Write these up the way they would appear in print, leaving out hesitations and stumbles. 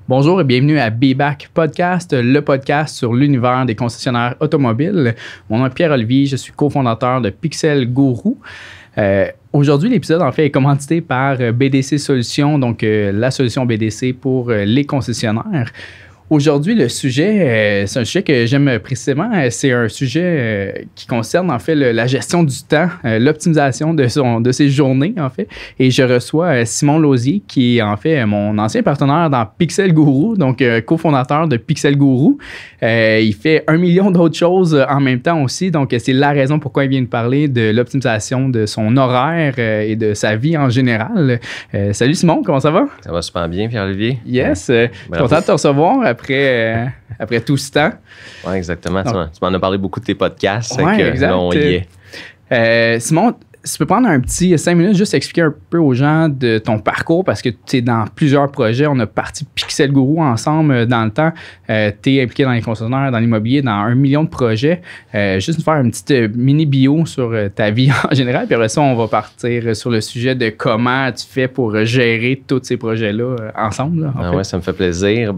Bonjour et bienvenue à Be-Back Podcast, le podcast sur l'univers des concessionnaires automobiles. Mon nom est Pierre-Olivier, je suis cofondateur de Pixel Guru. Aujourd'hui, l'épisode en fait est commandité par BDC Solutions, donc la solution BDC pour les concessionnaires. Aujourd'hui, le sujet, c'est un sujet que j'aime précisément. C'est un sujet qui concerne en fait la gestion du temps, l'optimisation de ses journées en fait. Et je reçois Simon Lausier qui est en fait mon ancien partenaire dans Pixel Guru, donc cofondateur de Pixel Guru. Il fait 1 million d'autres choses en même temps aussi. Donc, c'est la raison pourquoi il vient de parler de l'optimisation de son horaire et de sa vie en général. Salut Simon, comment ça va? Ça va super bien, Pierre-Olivier. Yes, content de te recevoir après tout ce temps. Oui, exactement. Donc, tu m'en as parlé beaucoup de tes podcasts. Oui, exact. Là, on y est. Simon, tu peux prendre un petit 5 minutes juste expliquer un peu aux gens de ton parcours parce que tu es dans plusieurs projets. On a parti Pixel Guru ensemble dans le temps. Tu es impliqué dans les concessionnaires, dans l'immobilier, dans 1 million de projets. Juste nous faire une petite mini bio sur ta vie en général. Puis après ça, on va partir sur le sujet de comment tu fais pour gérer tous ces projets-là ensemble. Là, Oui, ça me fait plaisir.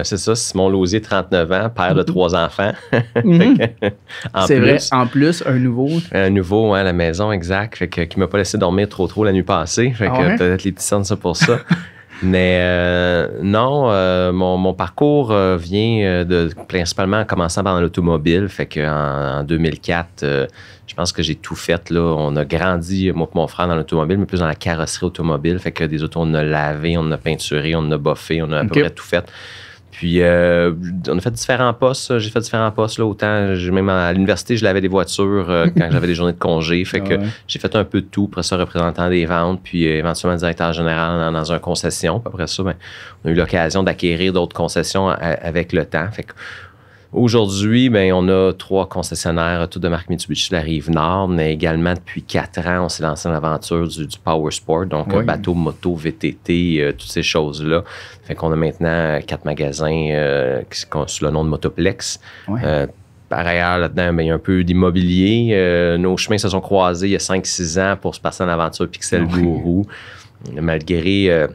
C'est ça, Simon Lausier, 39 ans, père de 3 enfants. C'est vrai, en plus, un nouveau. Un nouveau, à la maison, exact. Fait que, qui m'a pas laissé dormir trop la nuit passée. Fait que peut-être les petits sons, c'est pour ça. Mais non, mon parcours vient principalement en commençant par l'automobile. Fait qu'en 2004, je pense que j'ai tout fait. Là. On a grandi, moi et mon frère, dans l'automobile, mais plus dans la carrosserie automobile. Fait que des autos, on a lavé, on a peinturé, on a boffé, on a à peu près tout fait. Puis, on a fait différents postes. J'ai fait différents postes. Là, autant, même à l'université, je lavais des voitures quand j'avais des journées de congé. Fait que j'ai fait un peu de tout. Après ça, représentant des ventes, puis éventuellement directeur général dans une concession. Puis après ça, on a eu l'occasion d'acquérir d'autres concessions avec le temps. Fait que aujourd'hui, on a 3 concessionnaires, toutes de marque Mitsubishi de la Rive-Nord, mais également depuis 4 ans, on s'est lancé dans l'aventure du Power Sport, donc bateau, moto, VTT, toutes ces choses-là. Fait qu'on a maintenant 4 magasins sous le nom de Motoplex. Par ailleurs, là-dedans, il y a un peu d'immobilier. Nos chemins se sont croisés il y a 5-6 ans pour se passer dans l'aventure Pixel Guru. Malgré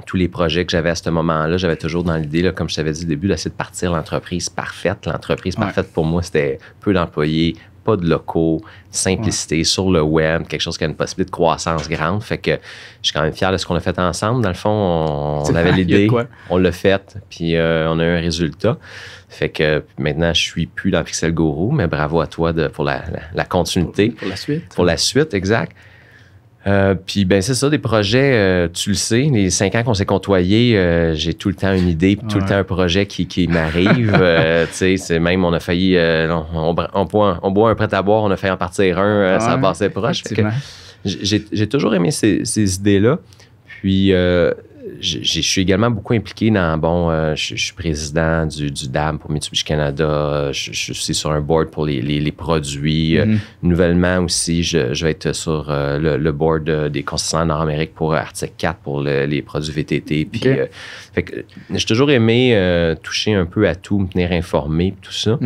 tous les projets que j'avais à ce moment-là, j'avais toujours dans l'idée, là, comme je t'avais dit au début, d'essayer de partir l'entreprise parfaite. L'entreprise parfaite, pour moi, c'était peu d'employés, pas de locaux, simplicité sur le web, quelque chose qui a une possibilité de croissance grande. Fait que je suis quand même fier de ce qu'on a fait ensemble. Dans le fond, on avait l'idée, on l'a fait, puis on a eu un résultat. Fait que maintenant, je suis plus dans Pixel Guru, mais bravo à toi pour la continuité. Pour la suite. Pour la suite, exact. Puis c'est ça, des projets, tu le sais, les 5 ans qu'on s'est côtoyés, j'ai tout le temps une idée, tout le temps un projet qui m'arrive. Tu sais, même on a failli, on boit un prêt à boire, on a failli en partir un, ça passait proche. Fait que j'ai toujours aimé ces idées-là. Puis je suis également beaucoup impliqué dans, je suis président du DAM pour Mitsubishi Canada. Je suis sur un board pour les produits. Nouvellement aussi, je vais être sur le board des concessionnaires Nord-Amérique pour Arctic 4 pour les produits VTT. Puis, fait que j'ai toujours aimé toucher un peu à tout, me tenir informé, tout ça.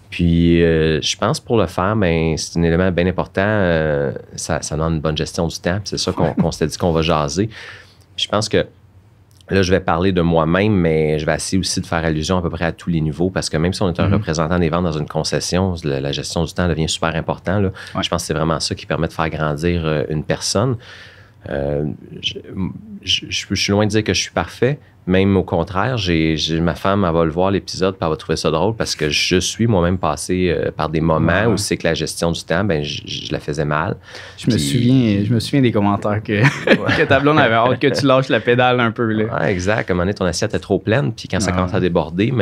Puis, je pense pour le faire, c'est un élément bien important. Ça donne une bonne gestion du temps. C'est ça qu'on s'était dit qu'on va jaser. Je pense que là, je vais parler de moi-même, mais je vais essayer aussi de faire allusion à peu près à tous les niveaux parce que même si on est un représentant des ventes dans une concession, la gestion du temps devient super important. Là. Je pense que c'est vraiment ça qui permet de faire grandir une personne. Je suis loin de dire que je suis parfait. Même au contraire, ma femme, elle va le voir l'épisode, puis elle va trouver ça drôle parce que je suis moi-même passé par des moments où c'est que la gestion du temps, je la faisais mal. Je me souviens des commentaires que ta blonde avait hâte que tu lâches la pédale un peu. Là. Ouais, exact. À un moment donné, ton assiette est trop pleine, puis quand ça commence à déborder,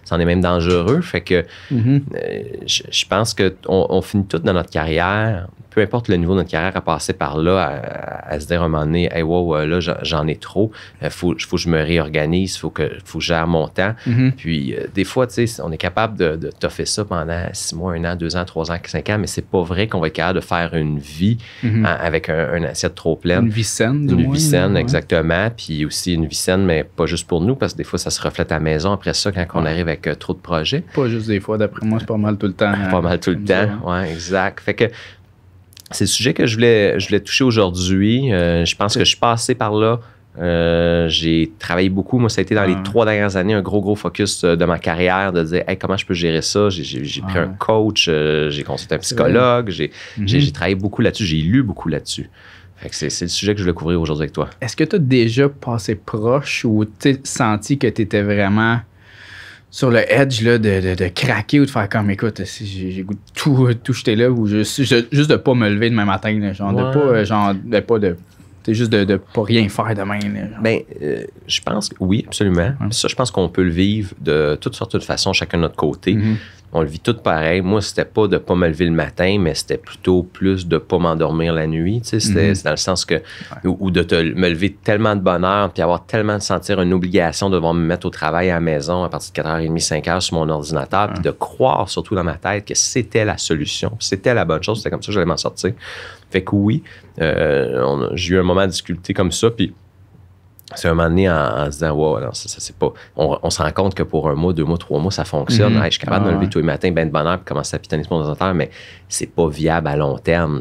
c'en est même dangereux. Fait que je pense qu'on finit tout dans notre carrière, peu importe le niveau de notre carrière, à passer par là, à se dire à un moment donné, hey, wow, là, j'en ai trop. Faut que je me réorganise, faut que je gère mon temps. Puis, des fois, tu sais, on est capable de toffer ça pendant 6 mois, 1 an, 2 ans, 3 ans, 5 ans, mais c'est pas vrai qu'on va être capable de faire une vie avec un assiette trop pleine. Une vie saine, Une vie saine, exactement. Puis aussi une vie saine, mais pas juste pour nous, parce que des fois, ça se reflète à la maison après ça quand on arrive avec trop de projets. Pas juste des fois, d'après moi, c'est pas mal tout le temps. Pas mal tout le temps, oui, exact. Fait que c'est le sujet que je voulais toucher aujourd'hui. Je pense que je suis passé par là J'ai travaillé beaucoup. Moi, ça a été dans les 3 dernières années un gros focus de ma carrière de dire hey, comment je peux gérer ça. J'ai pris un coach, j'ai consulté un psychologue, j'ai travaillé beaucoup là-dessus, j'ai lu beaucoup là-dessus. Fait que c'est le sujet que je voulais couvrir aujourd'hui avec toi. Est-ce que tu as déjà passé proche ou senti que tu étais vraiment sur le edge là, de craquer ou de faire comme écoute, j'ai goût de tout jeter là ou juste de pas me lever demain matin, là, genre de pas de. C'est juste de pas rien faire demain. Là, ben, je pense que oui, absolument. Ça, je pense qu'on peut le vivre de toutes sortes de façons, chacun de notre côté. On le vit tout pareil. Moi, c'était pas de pas me lever le matin, mais c'était plutôt plus de pas m'endormir la nuit. Tu sais, c'est dans le sens que... Ou de me lever tellement de bonne heure puis avoir tellement de sentir une obligation de devoir me mettre au travail à la maison à partir de 4h30, 5h sur mon ordinateur puis de croire surtout dans ma tête que c'était la solution, c'était la bonne chose. C'était comme ça que j'allais m'en sortir. Fait que oui, j'ai eu un moment de difficulté comme ça, puis c'est un moment donné en se disant, wow, alors ça c'est pas. On se rend compte que pour 1 mois, 2 mois, 3 mois, ça fonctionne. Hey, je suis capable de me lever tous les matins, ben de bonne heure, puis commencer à pitonner sur mon ordinateur, mais c'est pas viable à long terme.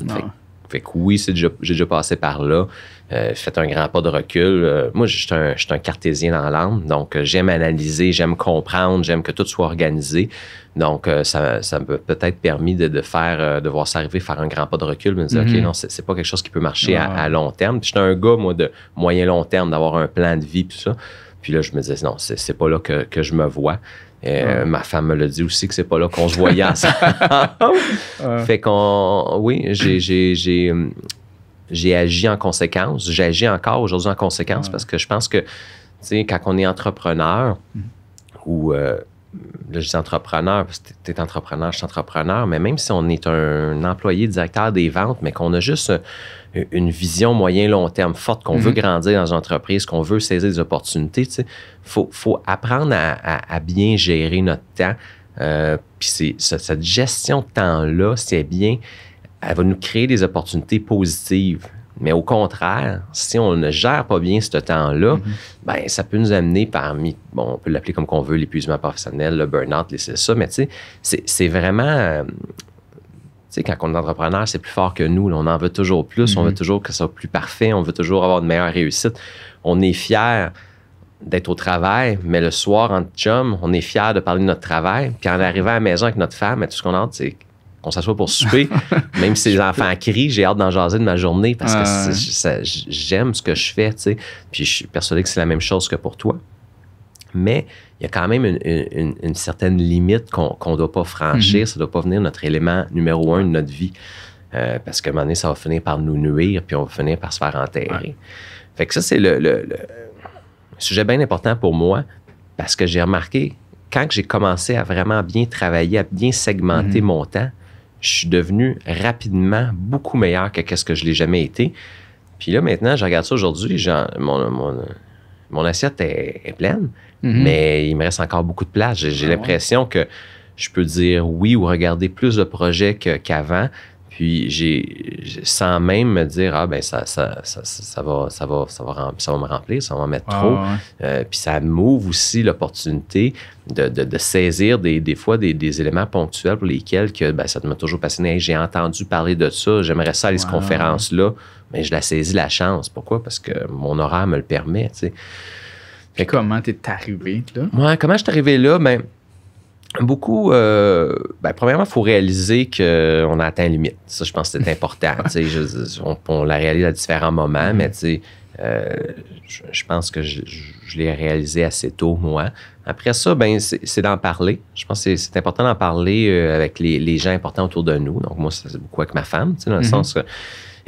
Fait que oui, j'ai déjà passé par là. Fait un grand pas de recul. Moi, je suis un cartésien dans l'âme, donc j'aime analyser, j'aime comprendre, j'aime que tout soit organisé. Donc, ça m'a peut-être permis de voir ça arriver, faire un grand pas de recul, me dire, OK, non, c'est pas quelque chose qui peut marcher à long terme. Puis j'étais un gars, moi, de moyen-long terme, d'avoir un plan de vie, tout ça. Puis là, je me disais, non, c'est pas là que je me vois. Ma femme me l'a dit aussi que c'est pas là qu'on se voyait ensemble. Fait oui, j'ai agi en conséquence. J'agis encore aujourd'hui en conséquence parce que je pense que, tu sais, quand on est entrepreneur ou... là, je dis entrepreneur parce que tu es entrepreneur, je suis entrepreneur, mais même si on est un employé directeur des ventes, mais qu'on a juste une vision moyen-long terme forte, qu'on veut grandir dans une entreprise, qu'on veut saisir des opportunités, tu sais, faut apprendre à bien gérer notre temps. Puis cette gestion de temps-là, c'est bien, elle va nous créer des opportunités positives. Mais au contraire, si on ne gère pas bien ce temps-là, ben ça peut nous amener on peut l'appeler comme qu'on veut, l'épuisement professionnel, le burn-out, c'est ça, mais tu sais, c'est vraiment... tu sais, quand on est entrepreneur, c'est plus fort que nous. Là, on en veut toujours plus, on veut toujours que ça soit plus parfait, on veut toujours avoir de meilleures réussites. On est fiers d'être au travail, mais le soir, entre chums, on est fiers de parler de notre travail. Puis en arrivant à la maison avec notre femme, tout ce qu'on a hâte, c'est qu'on s'assoit pour souper. Même si les enfants crient, j'ai hâte d'en jaser de ma journée parce que j'aime ce que je fais, tu sais. Puis je suis persuadé que c'est la même chose que pour toi. Mais il y a quand même une certaine limite qu'on ne doit pas franchir. Ça ne doit pas venir notre élément numéro 1 de notre vie. Parce qu'à un moment donné, ça va finir par nous nuire, puis on va finir par se faire enterrer. Fait que ça, c'est le sujet bien important pour moi parce que j'ai remarqué, quand j'ai commencé à vraiment bien travailler, à bien segmenter mon temps, je suis devenu rapidement beaucoup meilleur que ce que je l'ai jamais été. Puis là, maintenant, je regarde ça aujourd'hui, mon assiette est pleine, mais il me reste encore beaucoup de place. J'ai l'impression que je peux dire oui ou regarder plus de projets qu'avant. Puis sans même me dire ça va me remplir, ça va m'en mettre trop. Puis ça m'ouvre aussi l'opportunité de saisir des fois des éléments ponctuels pour lesquels ça m'a toujours passionné. Hey, j'ai entendu parler de ça, j'aimerais ça aller à cette conférence-là, mais je la saisis la chance. Pourquoi? Parce que mon horaire me le permet. Tu sais. Puis comment t'es arrivé là? Ouais, comment je suis arrivé là? Ben, beaucoup, premièrement, il faut réaliser qu'on a atteint la limite. Ça, je pense que c'est important. On la réalise à différents moments, mais je pense que je l'ai réalisé assez tôt, moi. Après ça, c'est d'en parler. Je pense que c'est important d'en parler avec les gens importants autour de nous. Donc, moi, c'est beaucoup avec ma femme, dans le sens que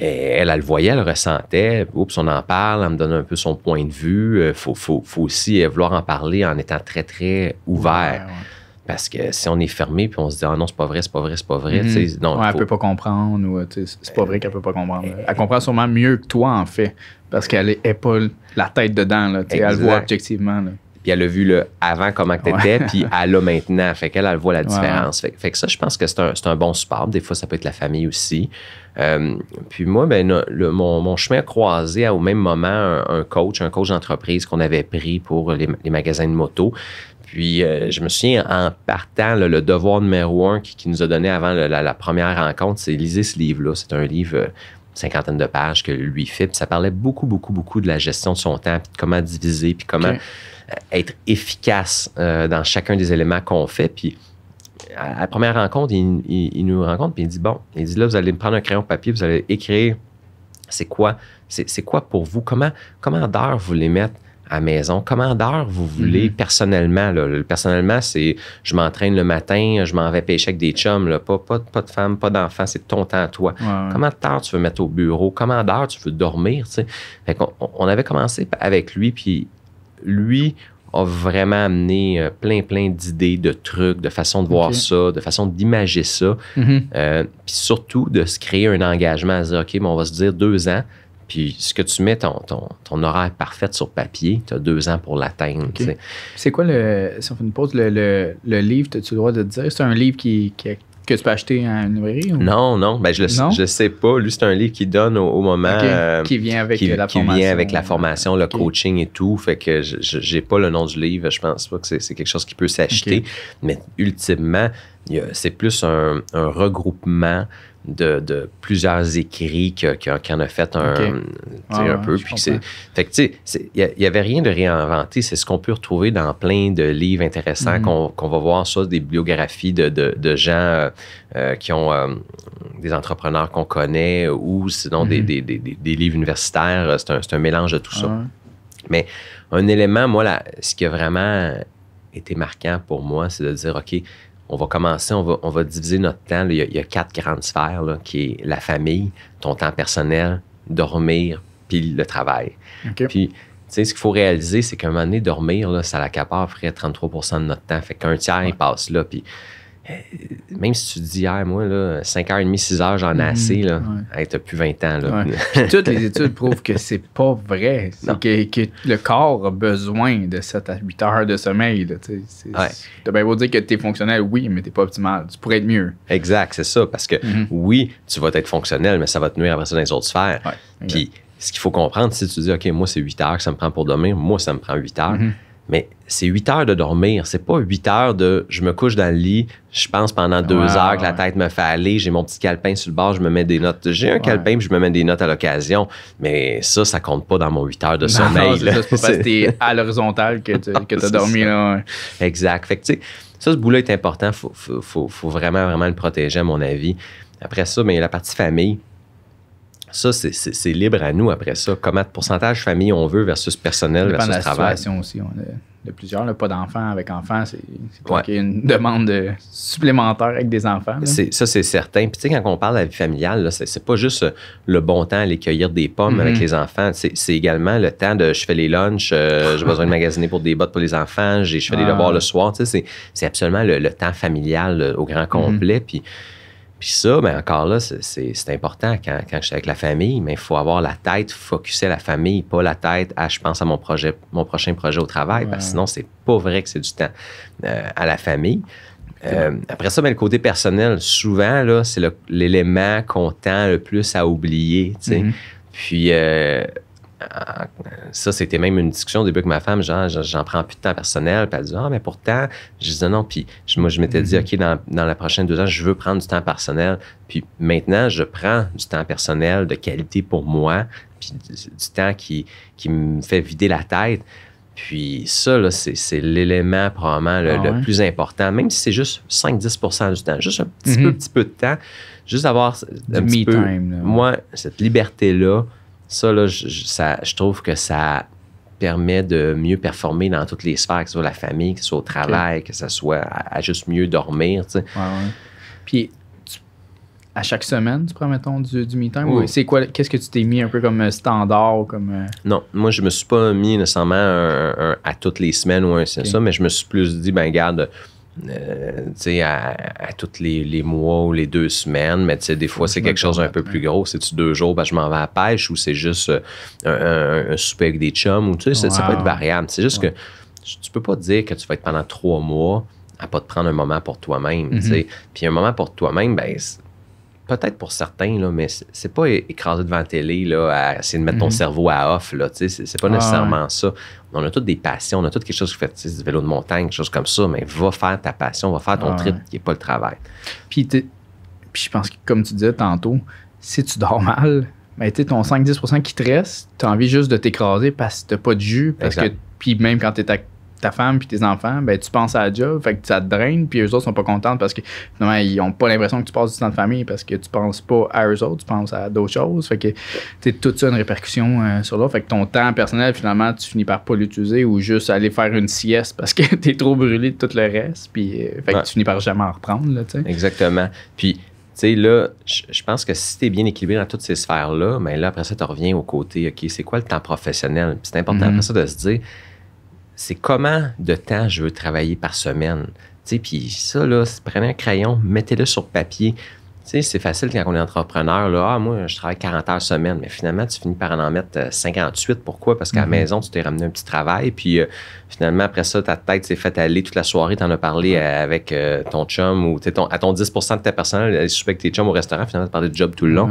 elle le voyait, elle le ressentait. Oups, on en parle, elle me donne un peu son point de vue. Faut aussi vouloir en parler en étant très, très ouvert. Parce que si on est fermé puis on se dit « Ah non, c'est pas vrai. » Non, elle peut pas comprendre ou c'est pas vrai qu'elle peut pas comprendre. Elle comprend sûrement mieux que toi, en fait, parce qu'elle est pas la tête dedans. Là, elle le voit objectivement. Là. Puis elle a vu le avant comment tu étais, puis elle l'a maintenant. Fait qu'elle voit la différence. Fait que ça, je pense que c'est un bon support. Des fois, ça peut être la famille aussi. Puis moi, mon chemin a croisé au même moment un coach d'entreprise qu'on avait pris pour les magasins de moto. Puis, je me souviens, en partant, le devoir numéro 1 qui nous a donné avant la première rencontre, c'est lisez ce livre-là. C'est un livre, 50aine de pages que lui fait. Puis ça parlait beaucoup, beaucoup, beaucoup de la gestion de son temps, puis de comment diviser, puis comment être efficace dans chacun des éléments qu'on fait. Puis à la première rencontre, il nous rencontre, puis il dit, bon, il dit, là, vous allez me prendre un crayon papier, vous allez écrire, c'est quoi pour vous, comment d'heures vous voulez mettre à la maison, comment d'heures vous voulez personnellement. Là. Personnellement, c'est je m'entraîne le matin, je m'en vais pêcher avec des chums, là, pas de femme, pas d'enfant, c'est ton temps à toi. Ouais. Comment d'heures tu veux mettre au bureau, comment d'heures tu veux dormir, tu sais. Fait qu'on avait commencé avec lui, puis lui a vraiment amené plein d'idées, de trucs, de façon de voir ça, de façon d'imager ça. Puis surtout, de se créer un engagement à se dire, OK, mais on va se dire 2 ans, puis ce que tu mets ton horaire parfait sur papier, tu as 2 ans pour l'atteindre. Okay. C'est quoi si on fait une pause, le livre, as-tu le droit de te dire? C'est un livre que tu peux acheter en librairie? Ou? Non. Ben, je sais pas. Lui, c'est un livre qui donne au moment... qui vient avec la formation. Qui vient avec la formation, le coaching et tout. Fait que j'ai pas le nom du livre. Je pense pas que c'est quelque chose qui peut s'acheter. Mais ultimement, c'est plus un regroupement de plusieurs écrits qui en a fait un peu. Puis fait que tu sais, il n'y avait rien de réinventé. C'est ce qu'on peut retrouver dans plein de livres intéressants qu'on va voir, soit des bibliographies de gens qui ont des entrepreneurs qu'on connaît ou sinon des livres universitaires. C'est un mélange de tout ça. Mais un élément, moi, ce qui a vraiment été marquant pour moi, c'est de dire, OK, on va commencer, on va diviser notre temps. Là, il y a 4 grandes sphères, là, qui est la famille, ton temps personnel, dormir, puis le travail. Puis, tu sais, ce qu'il faut réaliser, c'est qu'à un moment donné, dormir, là, ça l'accapare près de 33% de notre temps. Fait qu'un tiers, il passe là. Puis, même si tu te dis, moi, là, 5h30, 6h, j'en ai assez, là. Hey, t'as plus 20 ans, là. Puis toutes les études prouvent que c'est pas vrai. C'est que le corps a besoin de 7 à 8 heures de sommeil, là. T'as bien beau dire que t'es fonctionnel, oui, mais t'es pas optimal. Tu pourrais être mieux. Exact, c'est ça. Parce que, oui, tu vas être fonctionnel, mais ça va te nuire après ça dans les autres sphères. Puis, ce qu'il faut comprendre, si tu dis, OK, moi, c'est 8 heures que ça me prend pour dormir, moi, ça me prend 8 heures. Mais c'est 8 heures de dormir. C'est pas 8 heures de je me couche dans le lit, je pense pendant 2 heures que la tête me fait aller, j'ai mon petit calepin sur le bord, je me mets des notes. J'ai un calepin puis je me mets des notes à l'occasion. Mais ça compte pas dans mon 8 heures de sommeil. C'est pas parce que t'es à l'horizontale que t'as dormi. Là. Exact. Fait que tu sais, ça, ce bout-là est important. Faut vraiment le protéger, à mon avis. Après ça, il y a la partie famille. Ça, c'est libre à nous après ça. Comment de pourcentage famille on veut versus personnel versus travail. Ça dépend de la situation aussi. On a de plusieurs. Là, pas d'enfants avec enfants. C'est pas qu'il y a une demande supplémentaire avec des enfants. Ça, c'est certain. Puis tu sais, quand on parle de la vie familiale, là, c'est pas juste le bon temps à aller cueillir des pommes avec les enfants. C'est également le temps de je fais les lunchs, j'ai besoin de magasiner pour des bottes pour les enfants, je fais les devoirs le soir. Tu sais, c'est absolument le temps familial au grand complet. Puis ça, encore là, c'est important quand je suis avec la famille, mais il faut avoir la tête focusée à la famille, pas la tête à je pense à mon prochain projet au travail, parce que sinon, c'est pas vrai que c'est du temps à la famille. Après ça, le côté personnel, souvent, là, c'est l'élément qu'on tend le plus à oublier, tu sais. Puis ça, c'était même une discussion au début avec ma femme, genre, j'en prends plus de temps personnel. Puis elle dit, mais pourtant, je disais non. Puis moi, je m'étais dit, OK, dans la prochaine 2 ans, je veux prendre du temps personnel. Puis maintenant, je prends du temps personnel de qualité pour moi, puis du temps qui me fait vider la tête. Puis ça, là, c'est l'élément probablement le plus important, même si c'est juste 5-10% du temps, juste un petit peu de temps, juste avoir un petit peu, moi, cette liberté-là. Ça, là, je trouve que ça permet de mieux performer dans toutes les sphères, que ce soit la famille, que ce soit au travail, que ce soit à juste mieux dormir, tu sais. Puis, à chaque semaine, tu prends, mettons, du me time? Ou c'est quoi, qu'est-ce que tu t'es mis un peu comme standard? Non, moi, je me suis pas mis nécessairement à toutes les semaines ou ça, mais je me suis plus dit, regarde, tu sais, à tous les mois ou les 2 semaines, mais tu sais, des fois, c'est quelque chose un peu plus gros. C'est-tu 2 jours, je m'en vais à la pêche ou c'est juste un souper avec des chums ou tu sais, ça peut être variable. C'est juste que tu peux pas te dire que tu vas être pendant 3 mois à pas te prendre un moment pour toi-même, tu sais. Puis un moment pour toi-même, peut-être pour certains, là, mais c'est pas écrasé devant la télé, là, à essayer de mettre ton cerveau à off, là, tu sais, c'est pas nécessairement ça. On a toutes des passions, on a toutes quelque chose qui fait du vélo de montagne, quelque chose comme ça, mais va faire ta passion, va faire ton trip qui n'est pas le travail. Puis je pense que, comme tu disais tantôt, si tu dors mal, ben, tu sais, ton 5-10% qui te reste, tu as envie juste de t'écraser parce que tu n'as pas de jus. Puis même quand tu es ta femme puis tes enfants, ben, tu penses à la job, fait que ça te draine, puis eux autres sont pas contents parce que finalement, ils n'ont pas l'impression que tu passes du temps de famille parce que tu penses pas à eux autres, tu penses à d'autres choses. Fait que tu tout ça une répercussion sur l'autre. Fait que ton temps personnel, finalement, tu finis par pas l'utiliser ou juste aller faire une sieste parce que tu es trop brûlé de tout le reste. Puis fait que tu finis par jamais en reprendre. Là, exactement. Puis, tu sais, là, je pense que si tu es bien équilibré dans toutes ces sphères-là, mais là, après ça, tu reviens au côté, OK, c'est quoi le temps professionnel? Puis c'est important après ça de se dire, c'est comment de temps je veux travailler par semaine. Puis ça, là, prenez un crayon, mettez-le sur papier. C'est facile quand on est entrepreneur. Là, moi, je travaille 40 heures semaine, mais finalement, tu finis par en mettre 58. Pourquoi? Parce qu'à la maison, tu t'es ramené un petit travail. Puis finalement, après ça, ta tête s'est faite aller toute la soirée. Tu en as parlé avec ton chum ou à ton 10% de ta personnel, aller souper avec tes chums au restaurant. Finalement, tu parlais de job tout le long.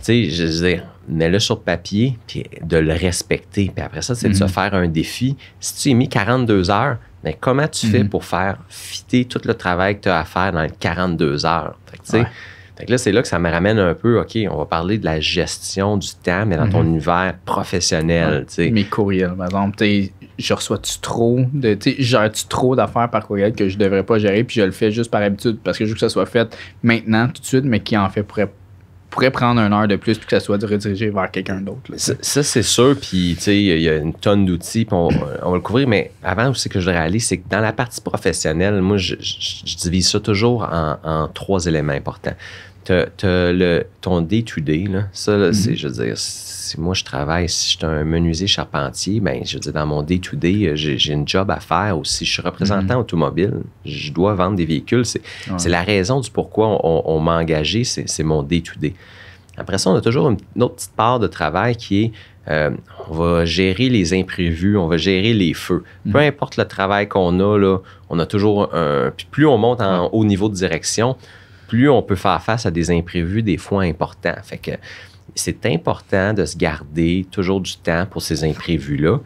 Je veux dire, mets-le sur papier, puis de le respecter. Puis après ça, c'est de se faire un défi. Si tu as mis 42 heures, mais comment tu fais pour faire fitter tout le travail que tu as à faire dans les 42 heures? Fait que là, c'est là que ça me ramène un peu, OK, on va parler de la gestion du temps, mais dans ton univers professionnel. Mes courriels, par exemple, je reçois-tu trop gère-tu trop d'affaires par courriel que je devrais pas gérer, puis je le fais juste par habitude parce que je veux que ça soit fait maintenant, tout de suite, mais qui en fait pourrait prendre une heure de plus puis que ça soit redirigé vers quelqu'un d'autre. Ça, c'est sûr. Puis, tu sais, il y a une tonne d'outils, puis on va le couvrir. Mais avant aussi que je réalise, c'est que dans la partie professionnelle, moi, je divise ça toujours en 3 éléments importants. T'as ton day-to-day, là. Ça, là, c'est, je veux dire, si moi, je travaille, si je suis un menuisier charpentier, ben, je veux dire, dans mon day-to-day, j'ai une job à faire aussi. Je suis représentant automobile. Je dois vendre des véhicules. C'est la raison du pourquoi on m'a engagé. C'est mon day-to-day. Après ça, on a toujours une autre petite part de travail qui est on va gérer les imprévus, on va gérer les feux. Peu importe le travail qu'on a, là, on a toujours un... Puis plus on monte en haut niveau de direction, plus on peut faire face à des imprévus des fois importants. Fait que c'est important de se garder toujours du temps pour ces imprévus-là.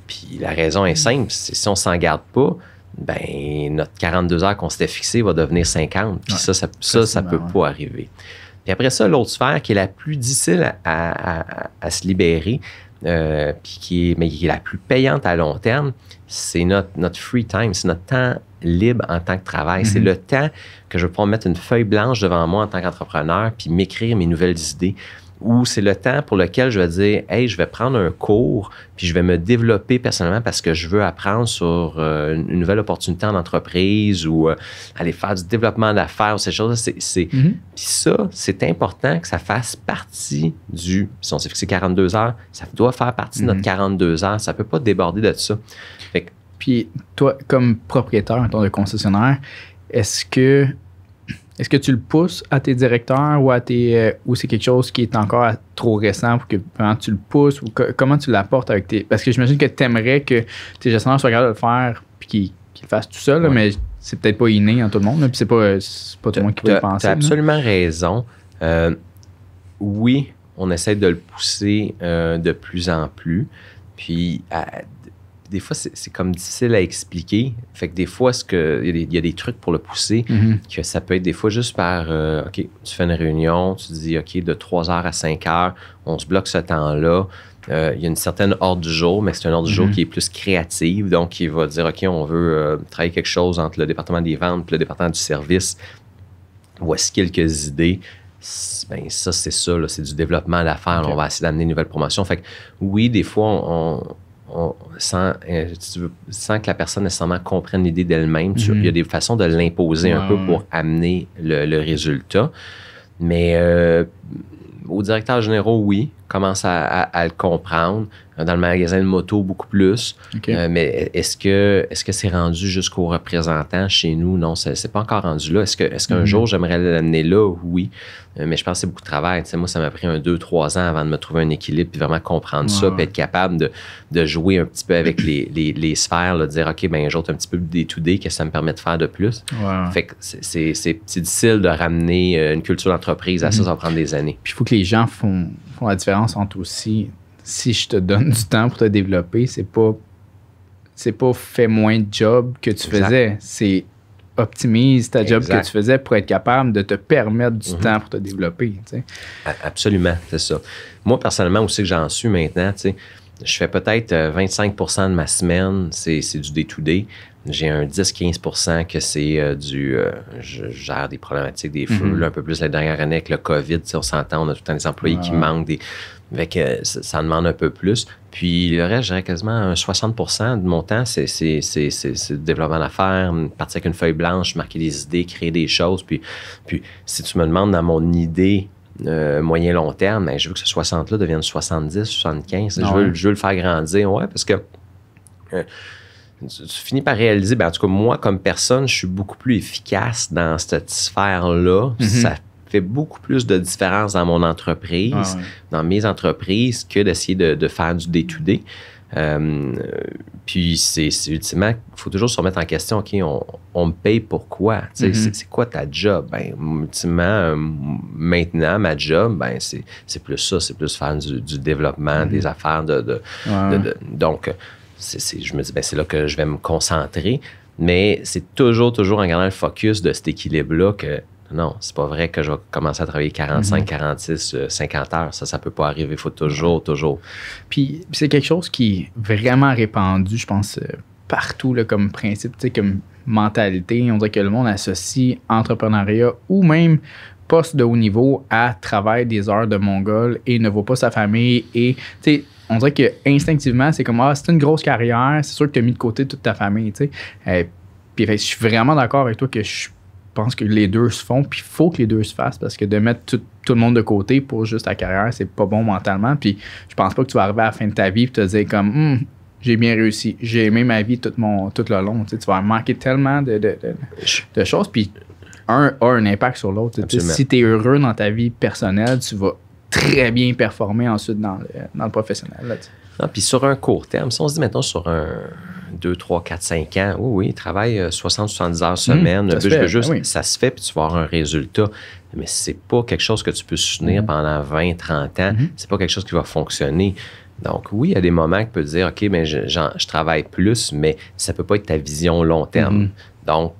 Puis la raison est simple, c'est si on ne s'en garde pas, ben notre 42 heures qu'on s'était fixé va devenir 50. Puis ça peut pas arriver. Puis après ça, l'autre sphère qui est la plus difficile à se libérer, puis qui est la plus payante à long terme, c'est notre free time, c'est notre temps libre en tant que travail. C'est le temps que je vais pouvoir mettre une feuille blanche devant moi en tant qu'entrepreneur puis m'écrire mes nouvelles idées. Ou c'est le temps pour lequel je vais dire, hey, je vais prendre un cours puis je vais me développer personnellement parce que je veux apprendre sur une nouvelle opportunité en entreprise ou aller faire du développement d'affaires ou ces choses-là. Puis ça, c'est important que ça fasse partie si on s'est fixé 42 heures, ça doit faire partie de notre 42 heures. Ça ne peut pas déborder de ça. Fait que, puis toi, comme propriétaire de concessionnaire, est-ce que tu le pousses à tes directeurs ou c'est quelque chose qui est encore trop récent pour que tu le pousses ou comment tu l'apportes avec parce que j'imagine que tu aimerais que tes gestionnaires soient capables de le faire puis qu'ils le fassent tout seul, mais c'est peut-être pas inné en tout le monde, puis c'est pas tout le monde qui peut le penser. Tu as absolument raison. Oui, on essaie de le pousser de plus en plus. Puis des fois, c'est comme difficile à expliquer. Fait que des fois, il y a des trucs pour le pousser, que ça peut être des fois juste par, OK, tu fais une réunion, tu dis, OK, de 3 heures à 5 heures, on se bloque ce temps-là. Il y a une certaine ordre du jour, mais c'est un ordre du jour qui est plus créative. Donc, il va dire, OK, on veut travailler quelque chose entre le département des ventes et le département du service. Voici quelques idées. Ben, ça, c'est ça, là, c'est du développement d'affaires. Okay. On va essayer d'amener une nouvelle promotion. Fait que oui, des fois, sans que la personne nécessairement comprenne l'idée d'elle-même. Il y a des façons de l'imposer un peu pour amener le résultat. Mais au directeur général, oui, commence à le comprendre. Dans le magasin de moto, beaucoup plus. Okay. Mais est-ce que c'est rendu jusqu'aux représentants chez nous? Non, c'est pas encore rendu là. Est-ce qu'un jour, j'aimerais l'amener là? Oui. Mais je pense que c'est beaucoup de travail. Moi, ça m'a pris 2-3 ans avant de me trouver un équilibre puis vraiment comprendre ça, puis être capable de jouer un petit peu avec les sphères, là, de dire, OK, ben j'autre un petit peu des day-to-day, qu'est-ce que ça me permet de faire de plus? Fait que c'est difficile de ramener une culture d'entreprise à ça va prendre des années. Puis il faut que les gens font la différence entre aussi, si je te donne du temps pour te développer, c'est pas fais moins de job que tu faisais. C'est optimises ta job que tu faisais pour être capable de te permettre du temps pour te développer. Tu sais. Absolument, c'est ça. Moi, personnellement, aussi que j'en suis maintenant, tu sais, je fais peut-être 25% de ma semaine, c'est du day-to-day. J'ai un 10-15% que c'est je gère des problématiques des feux. Là, un peu plus la dernière année avec le COVID, on s'entend, on a tout le temps des employés qui manquent. Ça demande un peu plus. Puis le reste, je dirais quasiment un 60% de mon temps, c'est le développement d'affaires, partir avec une feuille blanche, marquer des idées, créer des choses. Puis si tu me demandes dans mon idée moyen-long terme, ben, je veux que ce 60-là devienne 70, 75. Je veux le faire grandir. Ouais, parce que tu finis par réaliser, ben, en tout cas, moi, comme personne, je suis beaucoup plus efficace dans cette sphère-là. Ça fait beaucoup plus de différence dans mon entreprise, dans mes entreprises, que d'essayer de faire du day-to-day. Puis c'est ultimement, il faut toujours se remettre en question, OK, on me paye pourquoi? C'est quoi ta job? Ben, ultimement, maintenant, ma job, ben, c'est plus ça, c'est plus faire du développement, des affaires donc, je me dis, ben, c'est là que je vais me concentrer, mais c'est toujours en gardant le focus de cet équilibre-là que non, c'est pas vrai que je vais commencer à travailler 45, 46, 50 heures. Ça peut pas arriver. Il faut toujours. Puis c'est quelque chose qui est vraiment répandu, je pense, partout là, comme principe, comme mentalité. On dirait que le monde associe entrepreneuriat ou même poste de haut niveau à travail des heures de mongol et ne voit pas sa famille. Et on dirait que instinctivement, c'est comme c'est une grosse carrière, c'est sûr que tu as mis de côté toute ta famille. Puis je suis vraiment d'accord avec toi que je pense que les deux se font, puis il faut que les deux se fassent parce que de mettre tout le monde de côté pour juste ta carrière, c'est pas bon mentalement. Puis je pense pas que tu vas arriver à la fin de ta vie et te dire comme j'ai bien réussi, j'ai aimé ma vie tout le long. Tu vas manquer tellement de choses, puis un a un impact sur l'autre. Si tu es heureux dans ta vie personnelle, tu vas très bien performer ensuite dans le professionnel. Là, puis sur un court terme, si on se dit maintenant sur un 2, 3, 4, 5 ans, oui, travaille 60-70 heures semaine. Ça se fait, puis tu vas avoir un résultat. Mais c'est pas quelque chose que tu peux soutenir pendant 20, 30 ans. C'est pas quelque chose qui va fonctionner. Donc, oui, il y a des moments que tu peux te dire, OK, mais je travaille plus, mais ça peut pas être ta vision long terme. Donc,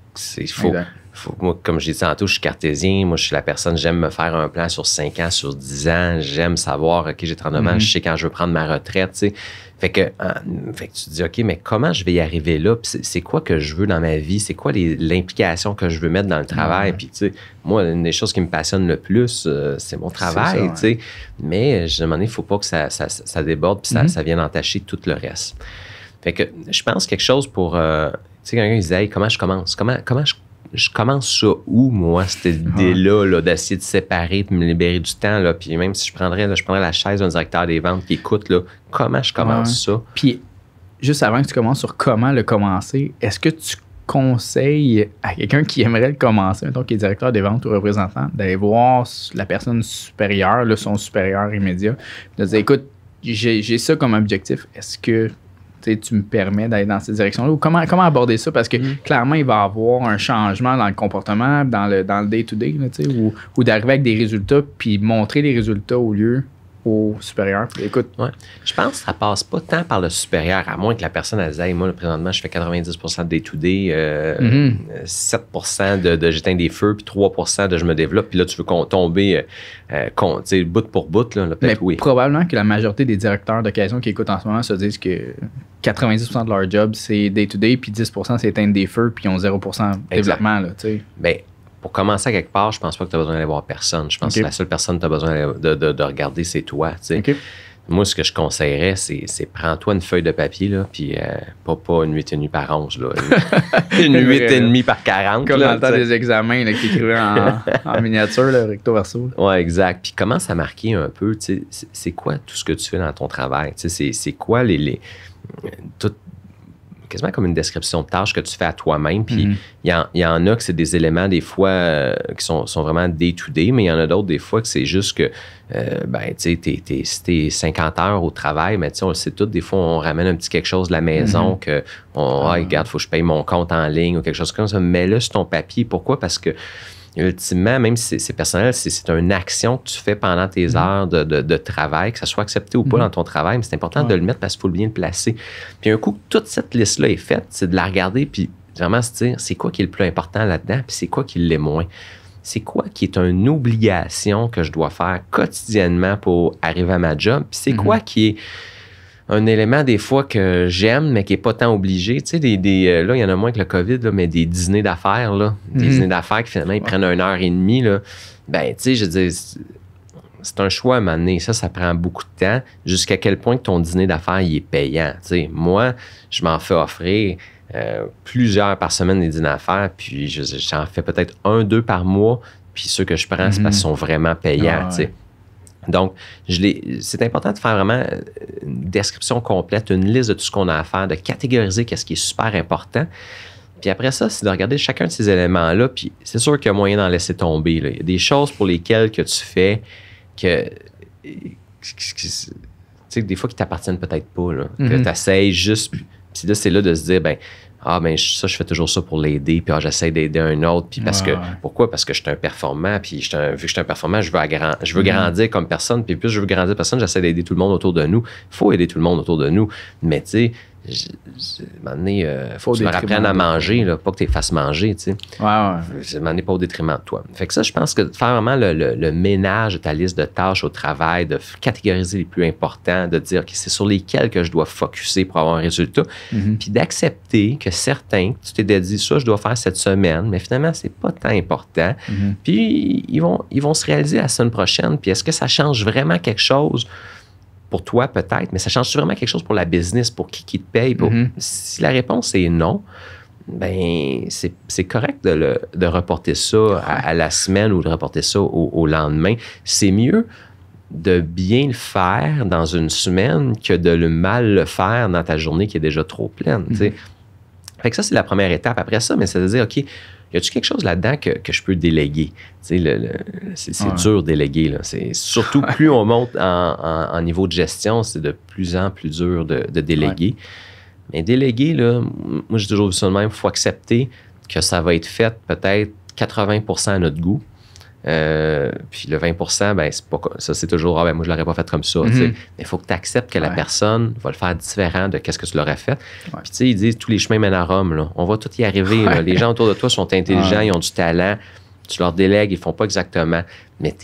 moi, comme j'ai dit tantôt, je suis cartésien. Moi, je suis la personne, j'aime me faire un plan sur 5 ans, sur 10 ans. J'aime savoir, OK, j'ai 39 ans, je sais quand je veux prendre ma retraite, tu sais. Fait que tu te dis, OK, mais comment je vais y arriver là? Puis c'est quoi que je veux dans ma vie? C'est quoi l'implication que je veux mettre dans le travail? Puis, tu sais, moi, une des choses qui me passionne le plus, c'est mon travail, tu sais. Mais, à un moment donné, il ne faut pas que ça déborde puis ça vienne entacher tout le reste. Fait que je pense quelque chose pour... tu sais, quelqu'un disait, hey, comment je commence? Comment je commence ça où, moi, cette idée-là, d'essayer de séparer, de me libérer du temps, là, puis même si je prendrais la chaise d'un directeur des ventes qui écoute, là, comment je commence ça? Puis, juste avant que tu commences sur comment le commencer, est-ce que tu conseilles à quelqu'un qui aimerait le commencer, mettons, qui est directeur des ventes ou représentant, d'aller voir la personne supérieure, là, son supérieur immédiat, de dire, écoute, j'ai ça comme objectif, est-ce que tu me permets d'aller dans cette direction-là? Ou comment aborder ça? Parce que clairement, il va y avoir un changement dans le comportement, dans le day-to-day, là, ou d'arriver avec des résultats, puis montrer les résultats au supérieur. Puis, écoute. Ouais. Je pense que ça passe pas tant par le supérieur, à moins que la personne elle dise, hey, moi, présentement, je fais 90% de day-to-day, 7% de j'éteins des feux, puis 3% de je me développe, puis là, tu veux tomber bout pour bout. Là, mais oui. Probablement que la majorité des directeurs d'occasion qui écoutent en ce moment se disent que 90% de leur job, c'est day-to-day, puis 10% c'est éteindre des feux, puis ils ont 0% de développement. Là, bien, pour commencer à quelque part, je pense pas que tu as besoin d'aller voir personne. Je pense que la seule personne que tu as besoin de regarder, c'est toi. Okay. Moi, ce que je conseillerais, c'est prends-toi une feuille de papier, là, puis pas une 8,5 par 11, là, une 8,5 par 40. Comme dans le temps des examens là, qui écrivaient en miniature, là, recto verso. Oui, exact. Puis commence à marquer un peu, c'est quoi tout ce que tu fais dans ton travail? C'est quoi quasiment comme une description de tâche que tu fais à toi-même. Puis il y en a que c'est des éléments des fois qui sont vraiment day-to-day, mais il y en a d'autres des fois que c'est juste que, tu sais, si t'es 50 heures au travail, mais tu sais, on le sait tout, des fois, on ramène un petit quelque chose de la maison que, regarde, il faut que je paye mon compte en ligne ou quelque chose comme ça. Mets-le sur ton papier. Pourquoi? Parce que ultimement, même si c'est personnel, c'est une action que tu fais pendant tes heures de travail, que ça soit accepté ou pas dans ton travail, mais c'est important de le mettre parce qu'il faut bien le placer. Puis un coup, toute cette liste-là est faite, c'est de la regarder puis Vraiment se dire, c'est quoi qui est le plus important là-dedans, puis c'est quoi qui l'est moins. C'est quoi qui est une obligation que je dois faire quotidiennement pour arriver à ma job, puis c'est quoi qui est un élément des fois que j'aime, mais qui n'est pas tant obligé. Tu sais, là, il y en a moins que le COVID, là, mais des dîners d'affaires, là, des dîners d'affaires qui finalement, ils prennent 1h30, là. Ben, tu sais, je veux dire, c'est un choix à un moment donné. Ça prend beaucoup de temps. Jusqu'à quel point que ton dîner d'affaires, il est payant. Tu sais, moi, je m'en fais offrir plusieurs par semaine des dîners d'affaires, puis j'en fais peut-être 1-2 par mois, puis ceux que je prends, c'est parce qu'ils sont vraiment payants, tu sais. Donc, c'est important de faire vraiment une description complète, une liste de tout ce qu'on a à faire, de catégoriser qu'est-ce qui est super important. Puis après ça, c'est de regarder chacun de ces éléments-là, puis c'est sûr qu'il y a moyen d'en laisser tomber, là. Il y a des choses pour lesquelles que tu fais que tu sais, des fois qui t'appartiennent peut-être pas, là, que tu essaies juste. Puis là, c'est là de se dire, ben ça, je fais toujours ça pour l'aider, puis j'essaie d'aider un autre, puis parce que, pourquoi? Parce que je suis un performant, puis vu que je suis un performant, je veux grandir comme personne, puis plus je veux grandir comme personne, j'essaie d'aider tout le monde autour de nous. Il faut aider tout le monde autour de nous, mais tu sais, à un moment donné, faut que tu leur apprennes à manger, là, pas que tu les fasses manger, tu sais. À un moment donné, pas au détriment de toi. Fait que ça, je pense que de faire vraiment le ménage de ta liste de tâches au travail, de catégoriser les plus importants, de dire que c'est sur lesquels que je dois focusser pour avoir un résultat, puis d'accepter que certains, tu t'es dit, ça, je dois faire cette semaine, mais finalement, c'est pas tant important. Puis, ils vont se réaliser la semaine prochaine. Puis, est-ce que ça change vraiment quelque chose? Pour toi, peut-être, mais ça change vraiment quelque chose pour la business, pour qui te paye? Si la réponse est non, ben c'est correct de reporter ça à la semaine ou de reporter ça au lendemain. C'est mieux de bien le faire dans une semaine que de mal le faire dans ta journée qui est déjà trop pleine. Fait que ça, c'est la première étape. Après ça, mais c'est de dire, OK, y a-tu quelque chose là-dedans que je peux déléguer? C'est dur de déléguer, là. C'est surtout plus on monte en niveau de gestion, c'est de plus en plus dur de déléguer. Mais déléguer, là, moi, j'ai toujours vu ça de même. Il faut accepter que ça va être fait peut-être 80% à notre goût. Puis le 20%, ben, c'est pas, ça, c'est toujours, moi, je l'aurais pas fait comme ça. Mais il faut que tu acceptes que la personne va le faire différent de ce que tu l'aurais fait. Puis, tu sais, ils disent tous les chemins mènent à Rome. Là. On va tout y arriver. Là. Les gens autour de toi sont intelligents, ils ont du talent. Tu leur délègues, ils font pas exactement. Mais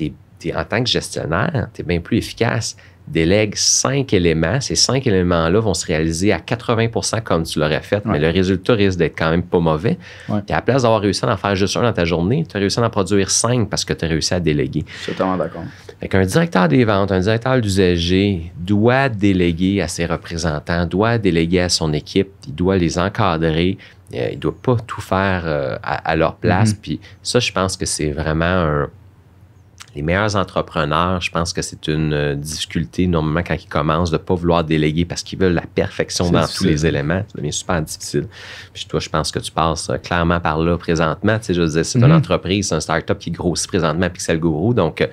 en tant que gestionnaire, tu es bien plus efficace. Délègue 5 éléments. Ces 5 éléments-là vont se réaliser à 80% comme tu l'aurais fait, mais le résultat risque d'être quand même pas mauvais. Puis à la place d'avoir réussi à en faire juste un dans ta journée, tu as réussi à en produire 5 parce que tu as réussi à déléguer. Je suis totalement d'accord. Fait qu'un directeur des ventes, un directeur d'usager doit déléguer à ses représentants, doit déléguer à son équipe, il doit les encadrer, il ne doit pas tout faire à leur place. Puis ça, je pense que c'est vraiment les meilleurs entrepreneurs, je pense que c'est une difficulté, normalement, quand ils commencent, de ne pas vouloir déléguer parce qu'ils veulent la perfection dans tous les éléments. Ça devient super difficile. Puis toi, je pense que tu passes clairement par là présentement. Tu sais, je veux dire, c'est une entreprise, c'est un start-up qui grossit présentement, Pixel Guru. Donc,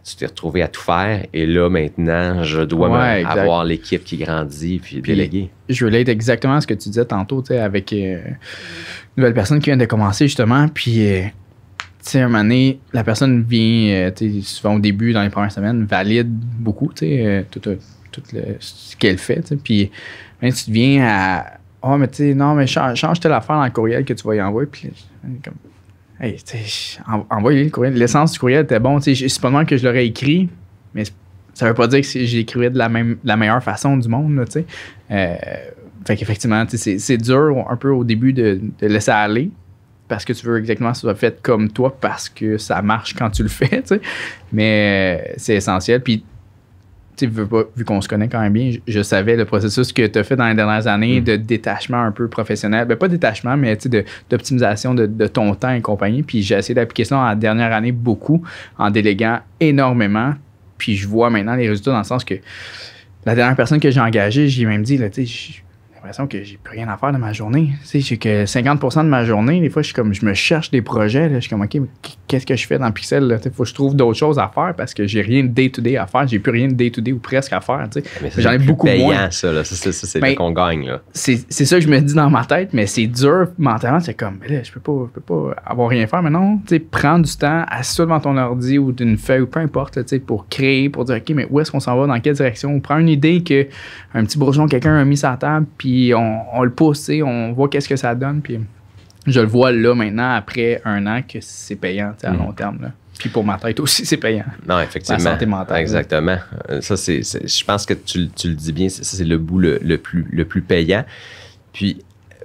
tu t'es retrouvé à tout faire. Et là, maintenant, je dois avoir l'équipe qui grandit puis déléguer. Je voulais être exactement ce que tu disais tantôt, tu sais, avec une nouvelle personne qui vient de commencer, justement. Puis... tu sais, un moment donné, la personne vient, souvent au début, dans les premières semaines, valide beaucoup, tu sais, tout ce qu'elle fait, tu sais. Puis, tu te viens à, mais tu sais, non, mais change telle affaire dans le courriel que tu vas y envoyer. Puis, comme, hey, tu sais, envoie-lui le courriel. L'essence du courriel était bon, tu sais, c'est pas mal que je l'aurais écrit, mais ça veut pas dire que j'écrivais de la meilleure façon du monde, là, tu sais. Fait qu'effectivement, tu sais, c'est dur un peu au début de laisser aller. Parce que tu veux exactement que ça soit fait comme toi, parce que ça marche quand tu le fais, tu sais. Mais c'est essentiel. Puis, tu sais, vu qu'on se connaît quand même bien, je savais le processus que tu as fait dans les dernières années de détachement un peu professionnel. Ben, pas détachement, mais tu sais, d'optimisation de ton temps et compagnie. Puis, j'ai essayé d'appliquer ça dans la dernière année beaucoup, en déléguant énormément. Puis, je vois maintenant les résultats dans le sens que la dernière personne que j'ai engagée, j'ai même dit, là, tu sais, j'ai l'impression que j'ai plus rien à faire de ma journée. Tu sais, j'ai que 50% de ma journée, des fois, je me cherche des projets. Là, je suis comme, OK, mais qu'est-ce que je fais dans Pixel? Il faut que je trouve d'autres choses à faire parce que j'ai rien de day-to-day à faire. J'ai plus rien de day-to-day ou presque à faire. Tu sais. Mais j'en ai beaucoup payant, moins. Ça, c'est là qu'on gagne. Là. C'est ça que je me dis dans ma tête, mais c'est dur mentalement. C'est comme, là, je peux pas avoir rien à faire. Mais non, tu sais, prendre du temps, assis-toi devant ton ordi ou d'une feuille ou peu importe, tu sais, pour créer, pour dire, OK, mais où est-ce qu'on s'en va, dans quelle direction? Prends une idée qu'un petit bourgeon, quelqu'un a mis sur la table, puis puis on le pousse, on voit qu'est-ce que ça donne, puis je le vois là maintenant, après 1 an, que c'est payant à long terme. Là. Puis pour ma tête aussi, c'est payant. Non, effectivement. La santé mentale. Exactement. Ça, je pense que tu le dis bien, ça, c'est le bout le plus payant. Puis,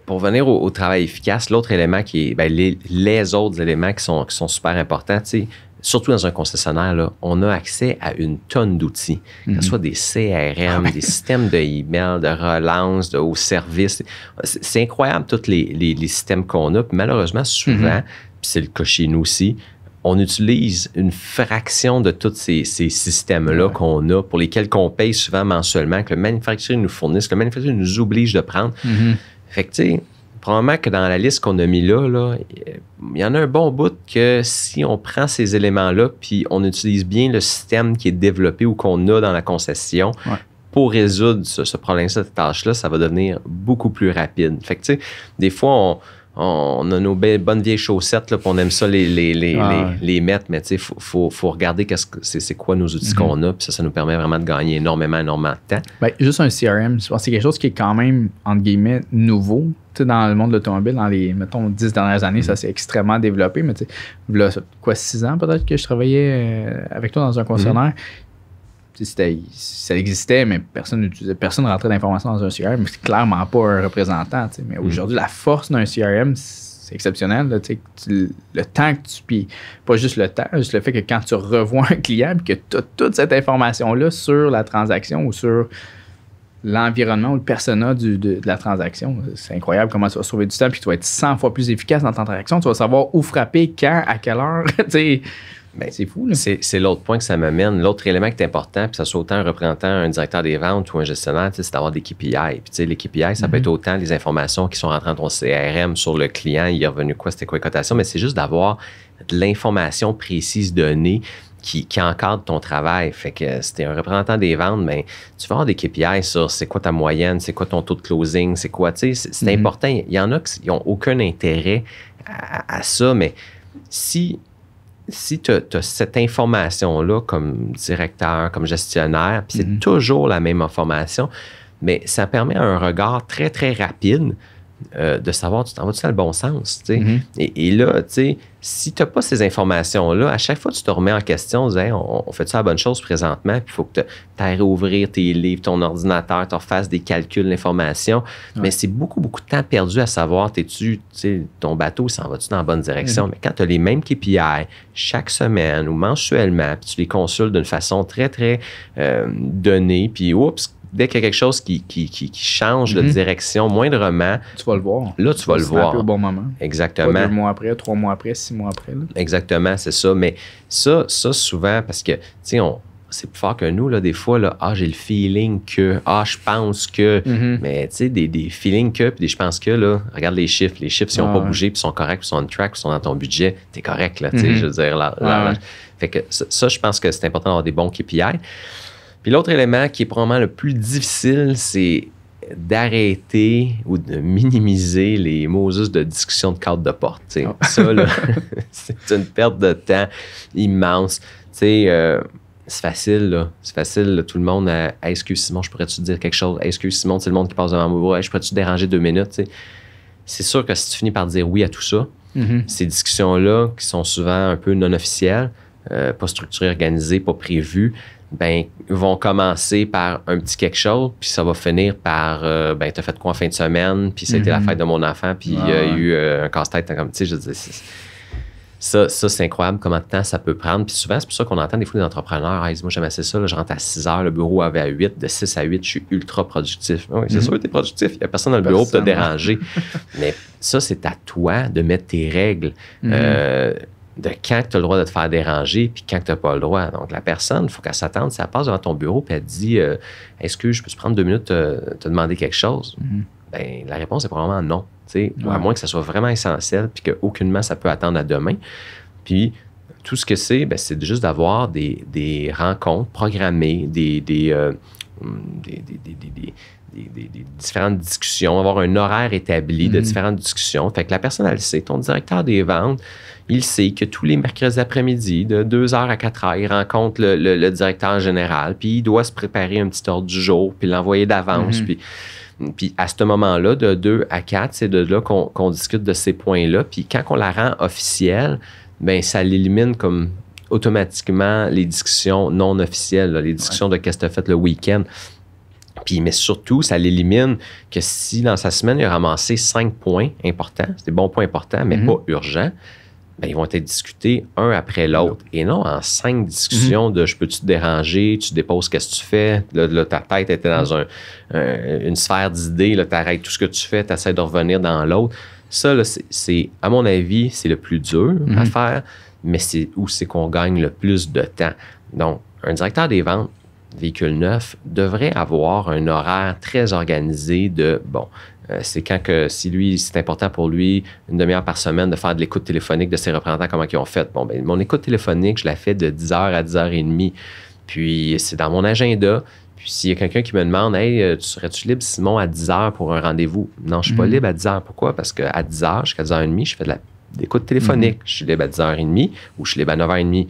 pour venir au travail efficace, l'autre élément qui est, les autres éléments qui sont super importants, tu sais, surtout dans un concessionnaire, là, on a accès à une tonne d'outils, que ce soit des CRM, des systèmes de email, de relance, au service. C'est incroyable tous les systèmes qu'on a. Puis malheureusement, souvent, puis c'est le cas chez nous aussi, on utilise une fraction de tous ces systèmes-là qu'on a, pour lesquels qu'on paye souvent mensuellement, que le manufacturier nous fournisse, que le manufacturier nous oblige de prendre. Fait que, tu sais, probablement que dans la liste qu'on a mis là, il y en a un bon bout que si on prend ces éléments-là, puis on utilise bien le système qui est développé ou qu'on a dans la concession pour résoudre ce problème, cette tâche-là, ça va devenir beaucoup plus rapide. Fait que, tu sais, des fois, on a nos bonnes vieilles chaussettes, là, puis on aime ça les mettre, mais tu sais, faut regarder c'est quoi nos outils qu'on a, puis ça nous permet vraiment de gagner énormément de temps. Ben, juste un CRM, je pense que c'est quelque chose qui est quand même, entre guillemets, nouveau. Tu sais, dans le monde de l'automobile, dans les, mettons, 10 dernières années, ça s'est extrêmement développé, mais tu sais, là, 6 ans peut-être que je travaillais avec toi dans un concessionnaire. Ça existait, mais personne ne rentrait d'informations dans un CRM. C'est clairement pas un représentant. Mais aujourd'hui, la force d'un CRM, c'est exceptionnel. Là, le temps que tu... Puis pas juste le temps, juste le fait que quand tu revois un client et que tu as toute cette information-là sur la transaction ou sur l'environnement ou le persona de la transaction, c'est incroyable comment tu vas sauver du temps puis tu vas être 100 fois plus efficace dans ta transaction. Tu vas savoir où frapper, quand, à quelle heure. Ben, c'est fou, là. C'est l'autre point que ça m'amène. L'autre élément qui est important, puis ça soit autant un représentant, un directeur des ventes ou un gestionnaire, c'est d'avoir des KPI. Puis les KPI, ça peut être autant les informations qui sont rentrées dans ton CRM sur le client, il est revenu quoi, c'était quoi les cotations, mais c'est juste d'avoir de l'information précise donnée qui encadre ton travail. Fait que si t'es un représentant des ventes, ben, tu vas avoir des KPI sur c'est quoi ta moyenne, c'est quoi ton taux de closing, c'est quoi, tu sais, c'est important. Il y en a qui n'ont aucun intérêt à ça, mais si tu as cette information-là comme directeur, comme gestionnaire, puis c'est toujours la même information, mais ça permet un regard très, très rapide de savoir tu t'en vas-tu dans le bon sens. Et là, tu sais, si tu n'as pas ces informations-là, à chaque fois que tu te remets en question, tu dis, hey, on fait-tu la bonne chose présentement, puis il faut que tu ailles réouvrir tes livres, ton ordinateur, tu refasses des calculs, l'information. Mais c'est beaucoup, beaucoup de temps perdu à savoir, ton bateau s'en va-tu dans la bonne direction. Mais quand tu as les mêmes KPI chaque semaine ou mensuellement, puis tu les consultes d'une façon très, très donnée, puis oups, dès qu'il y a quelque chose qui change de direction moindrement, tu vas le voir. Là, tu vas le voir. Au bon moment. Exactement. Pas 2 mois après, 3 mois après, 6 mois après. Là. Exactement, c'est ça. Mais ça souvent, parce que, tu sais, c'est plus fort que nous, là, des fois, là, j'ai le feeling que, je pense que, mais tu sais, des feelings que, puis des je pense que, là, regarde les chiffres. Les chiffres, s'ils n'ont pas bougé, puis sont corrects, puis sont on track, puis sont dans ton budget, t'es correct, là, tu sais, je veux dire. Là. Fait que ça, je pense que c'est important d'avoir des bons KPI. Puis l'autre élément qui est probablement le plus difficile, c'est d'arrêter ou de minimiser les Moses de discussion de cadre de porte. Ça, là, c'est une perte de temps immense. C'est facile, là. C'est facile, là, tout le monde. Excuse Simon, je pourrais-tu te dire quelque chose? Excuse Simon, c'est le monde qui passe devant moi. Je pourrais-tu te déranger 2 minutes? T'sais? C'est sûr que si tu finis par dire oui à tout ça, ces discussions-là, qui sont souvent un peu non officielles, pas structurées, organisées, pas prévues, ben, vont commencer par un petit quelque chose, puis ça va finir par t'as fait quoi en fin de semaine, puis c'était la fête de mon enfant, puis il y a eu un casse-tête, comme tu sais, je dis, ça, c'est incroyable comment de temps ça peut prendre. Puis souvent, c'est pour ça qu'on entend des fois des entrepreneurs, moi j'aime assez ça, là, je rentre à 6 heures, le bureau avait à 8, de 6 à 8, je suis ultra productif. Oui, c'est sûr que tu es productif, il n'y a personne dans le bureau pour te déranger. Mais ça, c'est à toi de mettre tes règles. De quand tu as le droit de te faire déranger puis quand tu n'as pas le droit. Donc, la personne, il faut qu'elle s'attende. Si elle passe devant ton bureau et elle te dit est-ce que je peux te prendre 2 minutes te demander quelque chose? Ben, la réponse est probablement non. À moins que ça soit vraiment essentiel puis qu'aucunement ça peut attendre à demain. Puis, tout ce que c'est juste d'avoir des rencontres programmées, des différentes discussions, avoir un horaire établi de différentes discussions. Fait que la personne, elle sait, ton directeur des ventes, il sait que tous les mercredis après-midi, de 2h à 4h, il rencontre le directeur général, puis il doit se préparer un petit ordre du jour, puis l'envoyer d'avance. Puis Puis à ce moment-là, de 2 à 4, c'est de là qu'on discute de ces points-là. Puis quand on la rend officielle, bien, ça l'élimine comme automatiquement les discussions non officielles, là, les discussions de qu'est-ce que tu as fait le week-end. Puis, mais surtout, ça l'élimine que si dans sa semaine, il a ramassé 5 points importants, c'est des bons points importants, mais pas urgents, bien, ils vont être discutés un après l'autre. Et non en 5 discussions de je peux-tu te déranger, tu déposes qu'est-ce que tu fais, là ta tête était dans une sphère d'idées, tu arrêtes tout ce que tu fais, tu essaies de revenir dans l'autre. Ça, là, c'est, à mon avis, c'est le plus dur à faire, mais c'est où c'est qu'on gagne le plus de temps. Donc, un directeur des ventes, véhicule neuf, devrait avoir un horaire très organisé de, c'est quand que, si lui, c'est important pour lui, une demi-heure par semaine de faire de l'écoute téléphonique de ses représentants, comment ils ont fait. Bon, ben mon écoute téléphonique, je la fais de 10h à 10h30. Puis, c'est dans mon agenda. Puis, s'il y a quelqu'un qui me demande, « Hey, serais-tu libre, Simon, à 10h pour un rendez-vous? » Non, je ne suis pas libre à 10h. Pourquoi? Parce qu'à 10h jusqu'à 10h30, je fais de l'écoute téléphonique. Je suis libre à 10h30 ou je suis libre à 9h30.